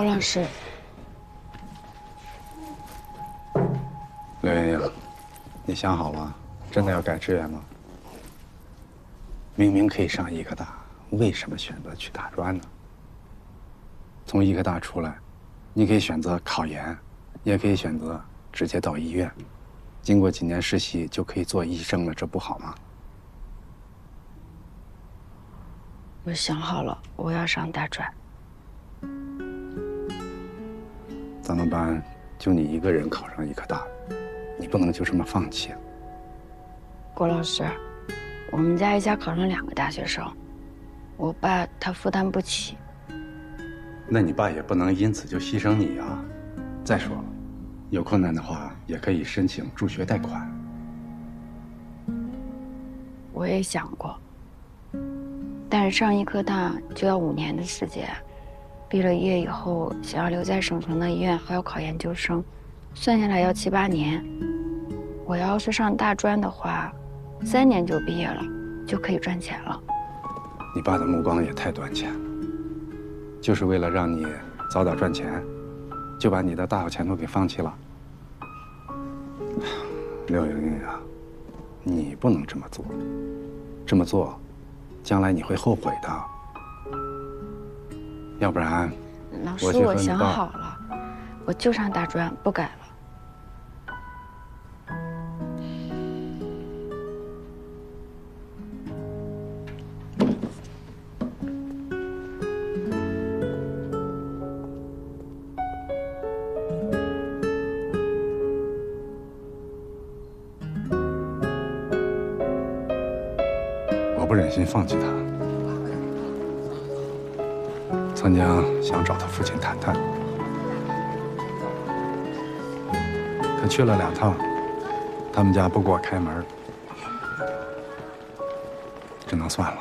郭老师，刘莹莹，你想好了，真的要改志愿吗？明明可以上医科大，为什么选择去大专呢？从医科大出来，你可以选择考研，也可以选择直接到医院，经过几年实习就可以做医生了，这不好吗？我想好了，我要上大专。咱们班就你一个人考上医科大，你不能就这么放弃啊！郭老师，我们家一家考上2个大学生，我爸他负担不起。那你爸也不能因此就牺牲你啊！再说了，有困难的话也可以申请助学贷款。我也想过，但是上医科大就要5年的时间，毕了业以后想要留在省城的医院还要考研究生，算下来要7、8年。我要是上大专的话，3年就毕业了，就可以赚钱了。你爸的目光也太短浅了，就是为了让你早点赚钱，就把你的大好前途给放弃了。刘莹莹啊，你不能这么做，这么做，将来你会后悔的。要不然，老师，我想好了，我就上大专，不改了。我不忍心放弃他，曾经想找他父亲谈谈，可去了2趟，他们家不给我开门，只能算了。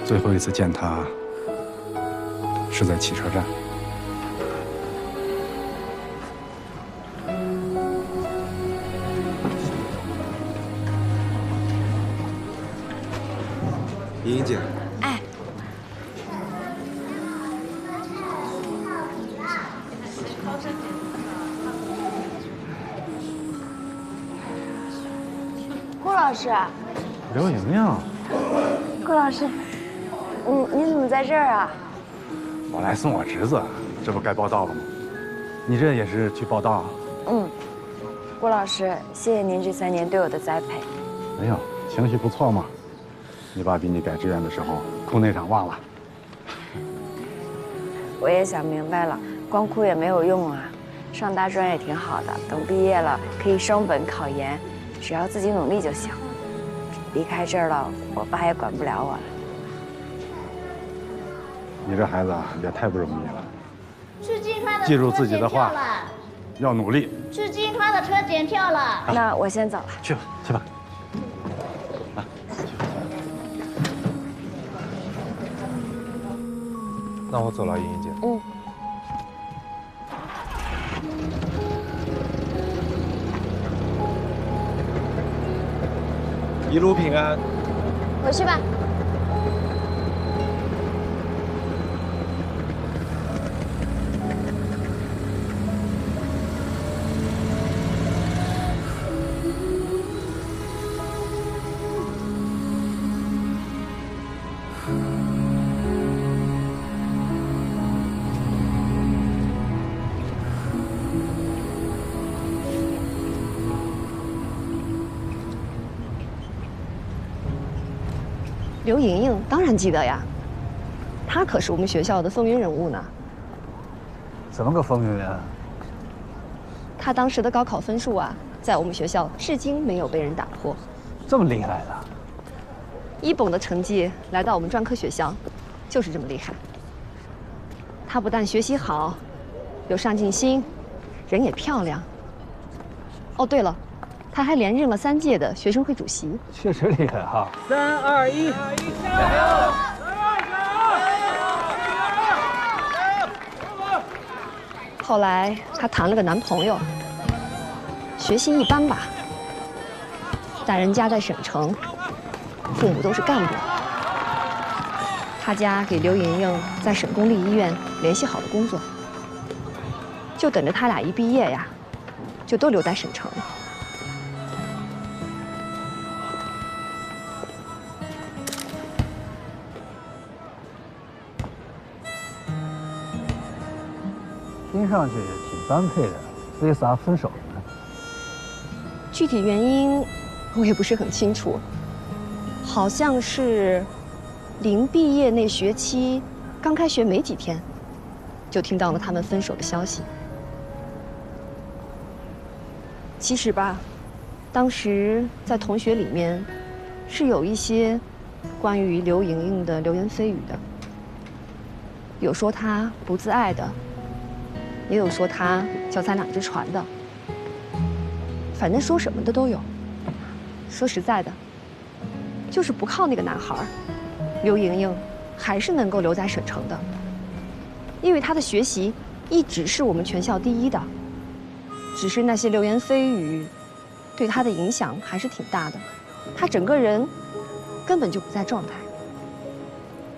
最后一次见他是在汽车站。莹莹姐，哎，郭老师，刘莹莹，郭老师，你怎么在这儿啊？我来送我侄子，这不该报道了吗？你这也是去报道啊？郭老师，谢谢您这3年对我的栽培。没有，情绪不错嘛。你爸逼你改志愿的时候，哭那场忘了？我也想明白了，光哭也没有用啊。上大专也挺好的，等毕业了可以升本考研，只要自己努力就行。离开这儿了，我爸也管不了我了。你这孩子啊，也太不容易了。去金川的记住自己的话，要努力。去金川的车检票了。那我先走了。去吧，去吧。那我走了，莹莹姐。一路平安。回去吧。刘莹莹当然记得呀，她可是我们学校的风云人物呢。怎么个风云人？她当时的高考分数啊，在我们学校至今没有被人打破。这么厉害的？一本的成绩来到我们专科学校，就是这么厉害。她不但学习好，有上进心，人也漂亮。哦，对了，她还连任了3届的学生会主席。确实厉害哈！3、2、1，加油！后来她谈了个男朋友，学习一般吧，大人家在省城，父母都是干部。他家给刘莹莹在省公立医院联系好了工作，就等着他俩一毕业呀，就都留在省城。听上去挺般配的，所以咋分手了呢？具体原因我也不是很清楚，好像是临毕业那学期刚开学没几天，就听到了他们分手的消息。其实吧，当时在同学里面是有一些关于刘莹莹的流言蜚语的，有说她不自爱的，也有说她脚踩两只船的，反正说什么的都有。说实在的，就是不靠那个男孩，刘莹莹还是能够留在省城的，因为她的学习一直是我们全校第一的。只是那些流言蜚语对她的影响还是挺大的，她整个人根本就不在状态。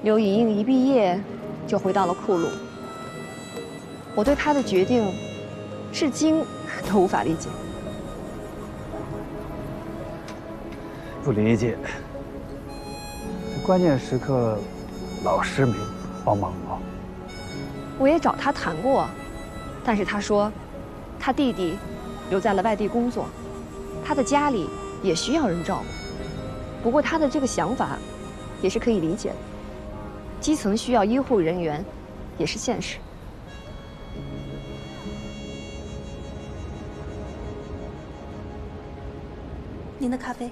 刘莹莹一毕业就回到了库鲁，我对她的决定至今都无法理解。不理解，关键时刻老师没帮忙啊。我也找他谈过，但是他说，他弟弟留在了外地工作，他的家里也需要人照顾。不过他的这个想法也是可以理解的，基层需要医护人员也是现实。您的咖啡。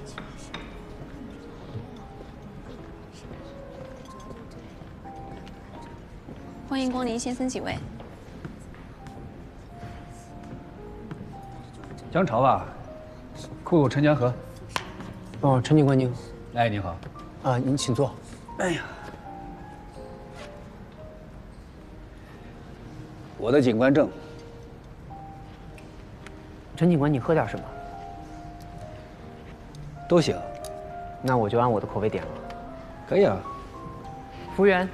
欢迎光临，先生几位？江潮吧，库鲁陈江河。哦，陈警官您好。哎，您好。啊，您请坐。哎呀，我的警官证。陈警官，你喝点什么？都行。那我就按我的口味点了。可以啊。服务员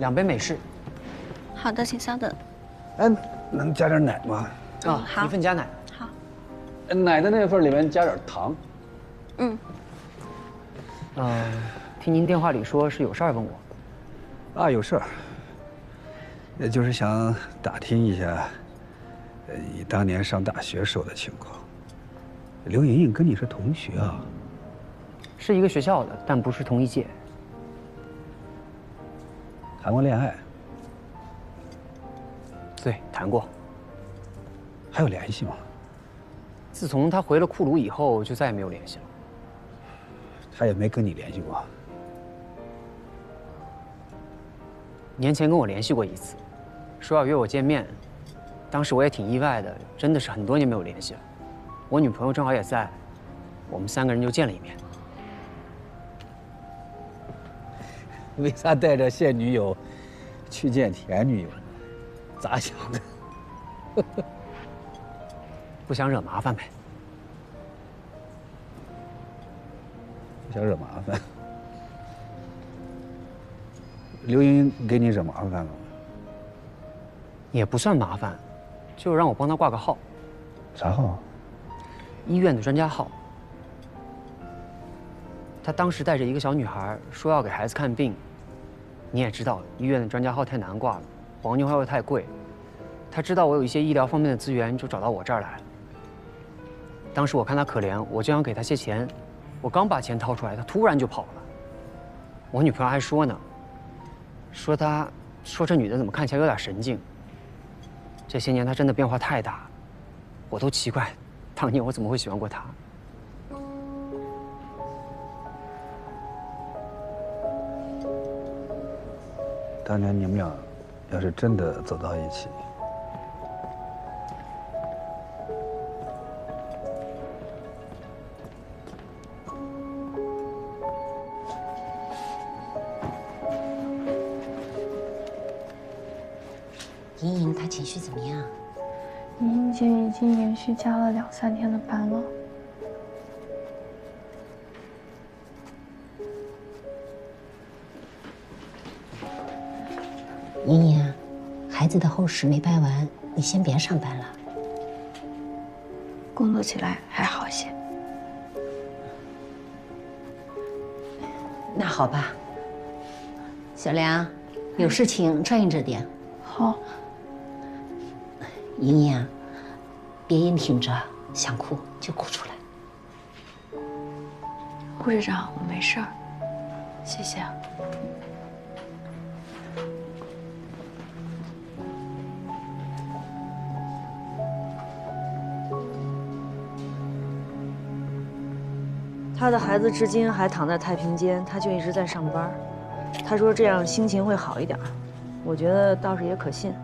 ，2杯美式。好的，请稍等。哎，能加点奶吗？啊，好，1份加奶。好。奶的那份里面加点糖。嗯。听您电话里说是有事儿问我。啊，有事儿。就是想打听一下，你当年上大学时候的情况。刘莹莹跟你是同学啊？是一个学校的，但不是同一届。谈过恋爱？对，谈过。还有联系吗？自从他回了库鲁以后，就再也没有联系了。他也没跟你联系过？年前跟我联系过一次，说要约我见面。当时我也挺意外的，真的是很多年没有联系了。我女朋友正好也在，我们3个人就见了一面。为啥带着现女友去见前女友？咋想的？不想惹麻烦呗。不想惹麻烦。刘莹莹给你惹麻烦了吗？也不算麻烦，就让我帮她挂个号。啥号？医院的专家号。她当时带着一个小女孩，说要给孩子看病。你也知道，医院的专家号太难挂了，黄牛号又太贵。她知道我有一些医疗方面的资源，就找到我这儿来了。当时我看她可怜，我就想给她些钱。我刚把钱掏出来，她突然就跑了。我女朋友还说呢，说这女的怎么看起来有点神经。这些年她真的变化太大，我都奇怪，当年我怎么会喜欢过她。当年你们俩要是真的走到一起，莹莹她情绪怎么样？莹莹姐已经连续加了2、3天的班了。莹莹啊，孩子的后事没办完，你先别上班了。工作起来还好些。那好吧，小梁，有事情转悠着点。好。莹莹啊，别硬挺着，想哭就哭出来。护士长，我没事儿，谢谢。他的孩子至今还躺在太平间，他就一直在上班。他说这样心情会好一点，我觉得倒是也可信。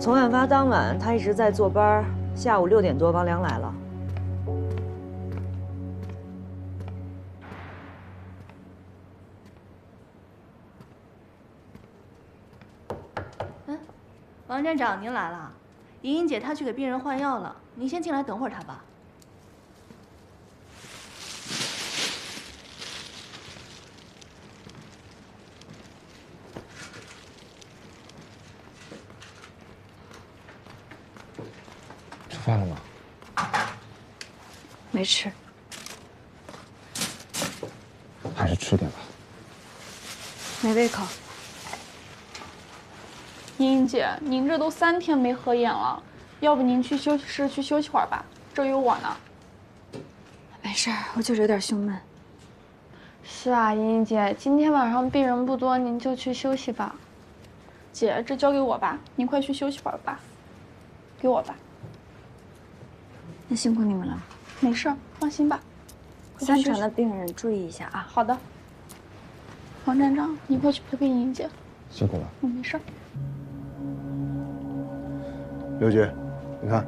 从案发当晚，他一直在坐班，下午6点多，王良来了。王站长，您来了。莹莹姐她去给病人换药了，您先进来等会儿她吧。吃饭了吗？没吃。还是吃点吧。没胃口。莹莹姐，您这都3天没合眼了，要不您去休息室去休息会儿吧，这有我呢。没事儿，我就是有点胸闷。是啊，莹莹姐，今天晚上病人不多，您就去休息吧。姐，这交给我吧，您快去休息会儿吧。给我吧。那辛苦你们了。没事儿，放心吧。3床的病人注意一下啊。好的。王站长，你快去陪陪莹莹姐。辛苦了。没事儿。刘局，你看，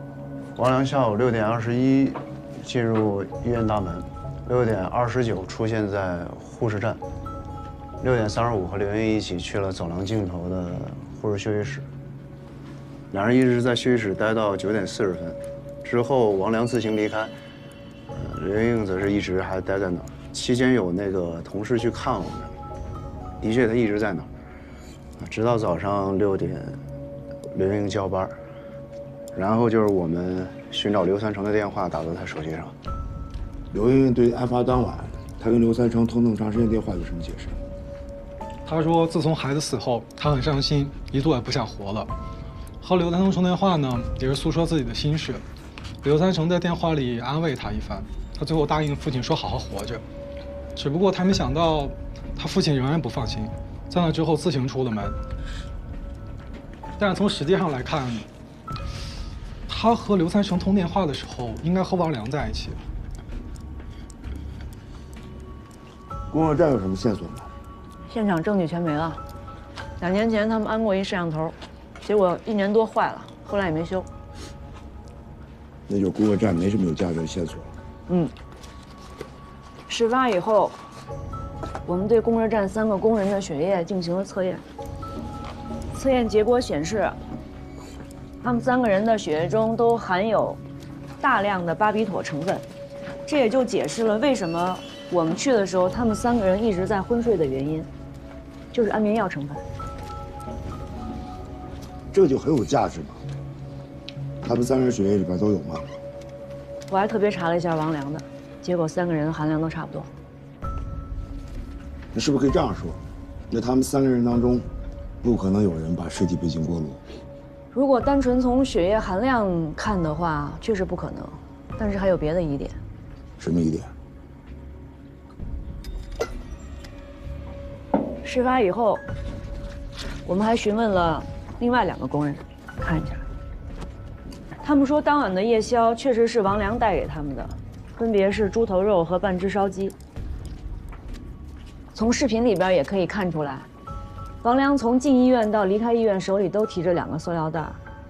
王良下午6点21进入医院大门，6点29出现在护士站，6点35和刘莹一起去了走廊尽头的护士休息室。两人一直在休息室待到9点40分，之后王良自行离开，刘莹莹则是一直还待在那儿。期间有那个同事去看我们，的确他一直在那儿，直到早上6点，刘莹莹交班。然后就是我们寻找刘三成的电话打到他手机上。刘莹莹对案发当晚他跟刘三成通那么长时间电话有什么解释？他说，自从孩子死后，他很伤心，一度也不想活了。和刘三成通电话呢，也是诉说自己的心事。刘三成在电话里安慰他一番，他最后答应父亲说好好活着。只不过他没想到，他父亲仍然不放心，在那之后自行出了门。但是从实际上来看，他和刘三成通电话的时候，应该和王良在一起。公安站有什么线索吗？现场证据全没了。2年前他们安过一摄像头，结果1年多坏了，后来也没修。那就公安站没什么有价值的线索了。嗯。事发以后，我们对供热站3个工人的血液进行了测验。测验结果显示，他们3个人的血液中都含有大量的巴比妥成分，这也就解释了为什么我们去的时候他们3个人一直在昏睡的原因，就是安眠药成分。这就很有价值嘛。他们3人血液里边都有吗？我还特别查了一下王良的，结果3个人含量都差不多。那是不是可以这样说？那他们3个人当中，不可能有人把尸体背进锅炉。如果单纯从血液含量看的话，确实不可能，但是还有别的疑点。什么疑点？事发以后，我们还询问了另外2个工人，看一下。他们说当晚的夜宵确实是王良带给他们的，分别是猪头肉和半只烧鸡。从视频里边也可以看出来，王良从进医院到离开医院手里都提着2个塑料袋，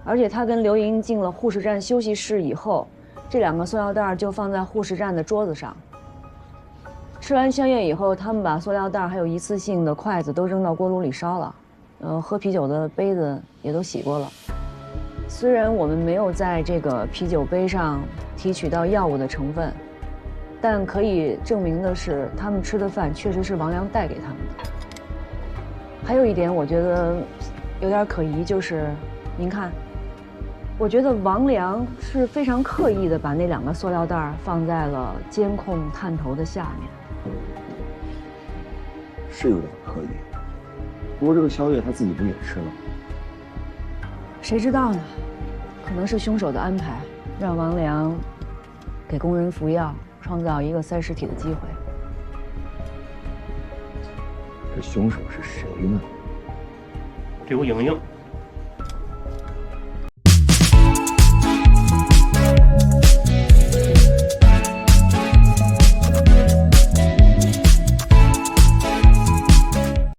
而且他跟刘莹进了护士站休息室以后，这2个塑料袋就放在护士站的桌子上。吃完宵夜以后，他们把塑料袋还有一次性的筷子都扔到锅炉里烧了，喝啤酒的杯子也都洗过了。虽然我们没有在这个啤酒杯上提取到药物的成分，但可以证明的是，他们吃的饭确实是王良带给他们的。还有一点，我觉得有点可疑，就是您看，我觉得王良是非常刻意的把那2个塑料袋放在了监控探头的下面。是有点刻意，不过这个宵夜他自己不也吃了？谁知道呢？可能是凶手的安排，让王良给工人服药，创造一个塞尸体的机会。这凶手是谁呢？刘莹莹。